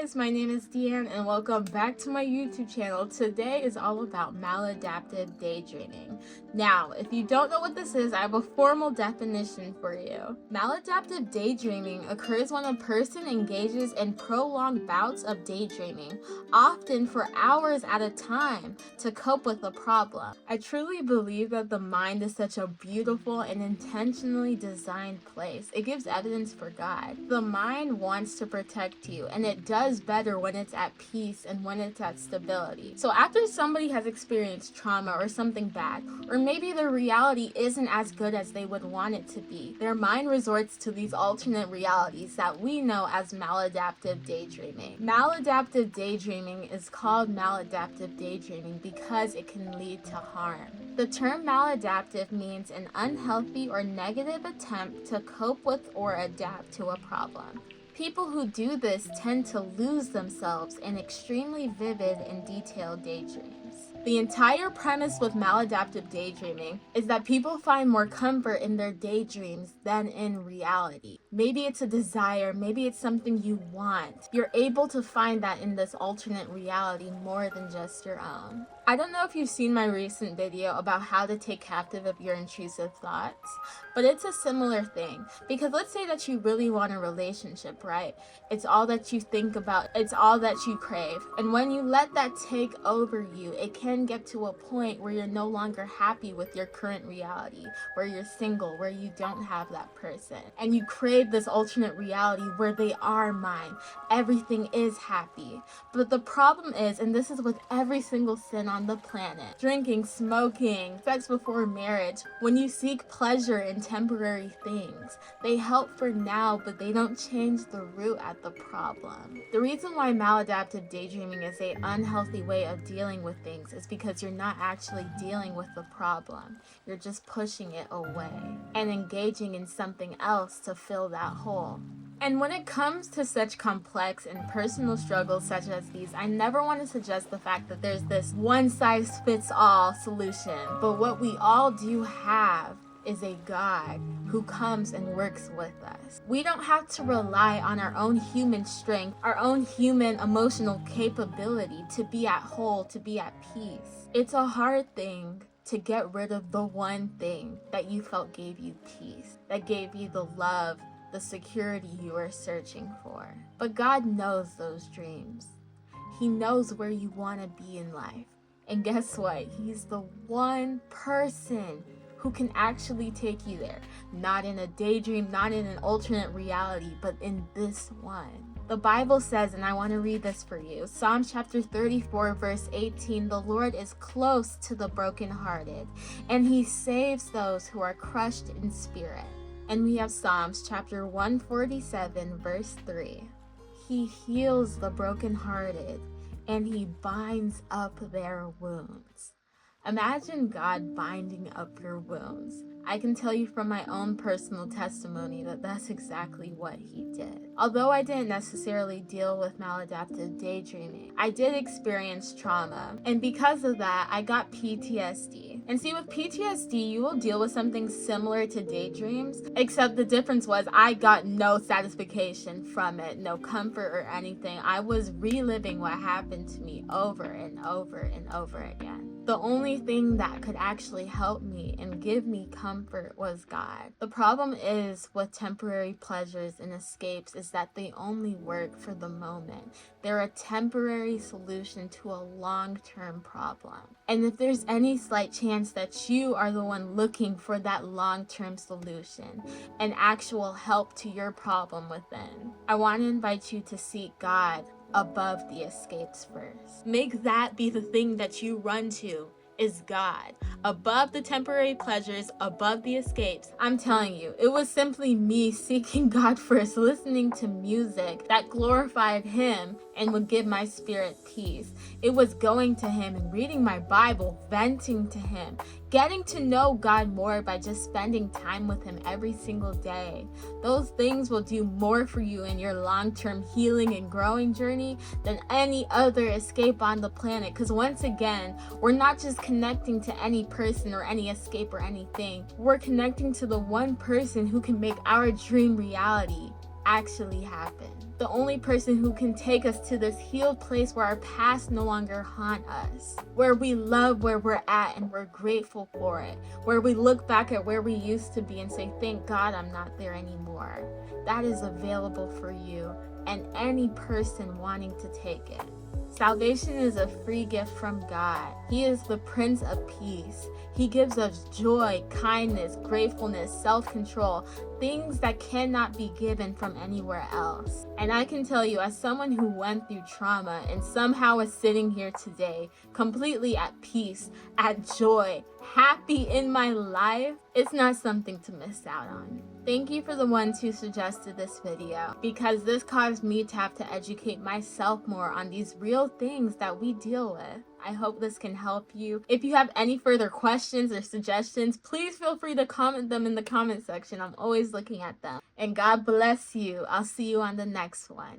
guys, my name is Deanne and welcome back to my YouTube channel. Today is all about maladaptive daydreaming. Now, if you don't know what this is, I have a formal definition for you. Maladaptive daydreaming occurs when a person engages in prolonged bouts of daydreaming, often for hours at a time, to cope with a problem. I truly believe that the mind is such a beautiful and intentionally designed place. It gives evidence for God. The mind wants to protect you, and it does better when it's at peace and when it's at stability. So after somebody has experienced trauma or something bad, or maybe their reality isn't as good as they would want it to be, their mind resorts to these alternate realities that we know as maladaptive daydreaming. Maladaptive daydreaming is called maladaptive daydreaming because it can lead to harm. The term maladaptive means an unhealthy or negative attempt to cope with or adapt to a problem. People who do this tend to lose themselves in extremely vivid and detailed daydreams. The entire premise with maladaptive daydreaming is that people find more comfort in their daydreams than in reality. Maybe it's a desire, maybe it's something you want. You're able to find that in this alternate reality more than just your own. I don't know if you've seen my recent video about how to take captive of your intrusive thoughts, but it's a similar thing. Because let's say that you really want a relationship, right? It's all that you think about, it's all that you crave. And when you let that take over you, it can get to a point where you're no longer happy with your current reality, where you're single, where you don't have that person. And you crave this alternate reality where they are mine. Everything is happy. But the problem is, and this is with every single sin on the planet, drinking, smoking, sex before marriage, when you seek pleasure in temporary things, they help for now, but they don't change the root at the problem. The reason why maladaptive daydreaming is an unhealthy way of dealing with things is because you're not actually dealing with the problem. You're just pushing it away and engaging in something else to fill that hole. And when it comes to such complex and personal struggles such as these, I never want to suggest the fact that there's this one-size-fits-all solution. But what we all do have is a God who comes and works with us. We don't have to rely on our own human strength, our own human emotional capability to be at whole, to be at peace. It's a hard thing to get rid of the one thing that you felt gave you peace, that gave you the love, the security you were searching for. But God knows those dreams. He knows where you want to be in life. And guess what? He's the one person who can actually take you there. Not in a daydream, not in an alternate reality, but in this one. The Bible says, and I want to read this for you, Psalms chapter 34 verse 18, the Lord is close to the brokenhearted, and he saves those who are crushed in spirit. And we have Psalms chapter 147 verse 3. He heals the brokenhearted, and he binds up their wounds. Imagine God binding up your wounds. I can tell you from my own personal testimony that that's exactly what he did. Although I didn't necessarily deal with maladaptive daydreaming, I did experience trauma, and because of that, I got PTSD. And see, with PTSD, you will deal with something similar to daydreams, except the difference was I got no satisfaction from it, no comfort or anything. I was reliving what happened to me over and over and over again. The only thing that could actually help me and give me comfort was God. The problem is with temporary pleasures and escapes is that they only work for the moment. They're a temporary solution to a long-term problem. And if there's any slight chance that you are the one looking for that long-term solution and actual help to your problem within, I want to invite you to seek God above the escapes first. Make that be the thing that you run to, is God. Above the temporary pleasures, above the escapes. I'm telling you, it was simply me seeking God first, listening to music that glorified him and would give my spirit peace. It was going to him and reading my Bible, venting to him, getting to know God more by just spending time with him every single day. Those things will do more for you in your long-term healing and growing journey than any other escape on the planet. Because once again, we're not just connecting to any person or any escape or anything. We're connecting to the one person who can make our dream reality. actually happen. The only person who can take us to this healed place where our past no longer haunt us, where we love where we're at and we're grateful for it, where we look back at where we used to be and say, thank God I'm not there anymore. That is available for you and any person wanting to take it. Salvation is a free gift from God. He is the Prince of Peace. He gives us joy, kindness, gratefulness, self-control, things that cannot be given from anywhere else. And I can tell you, as someone who went through trauma and somehow is sitting here today, completely at peace, at joy, happy in my life, it's not something to miss out on. Thank you for the ones who suggested this video, because this caused me to have to educate myself more on these real things that we deal with. I hope this can help you. If you have any further questions or suggestions, please feel free to comment them in the comment section. I'm always looking at them. And God bless you. I'll see you on the next one.